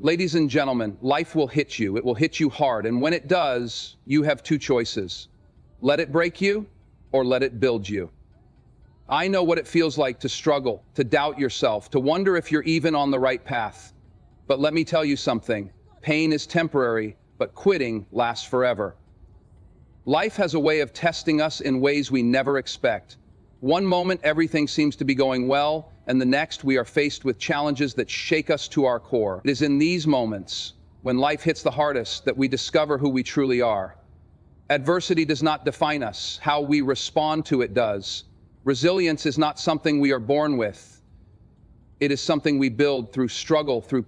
Ladies and gentlemen, life will hit you. It will hit you hard. And when it does, you have two choices. Let it break you or let it build you. I know what it feels like to struggle, to doubt yourself, to wonder if you're even on the right path. But let me tell you something. Pain is temporary, but quitting lasts forever. Life has a way of testing us in ways we never expect. One moment, everything seems to be going well, and the next, we are faced with challenges that shake us to our core. It is in these moments, when life hits the hardest, that we discover who we truly are. Adversity does not define us. How we respond to it does. Resilience is not something we are born with. It is something we build through struggle, through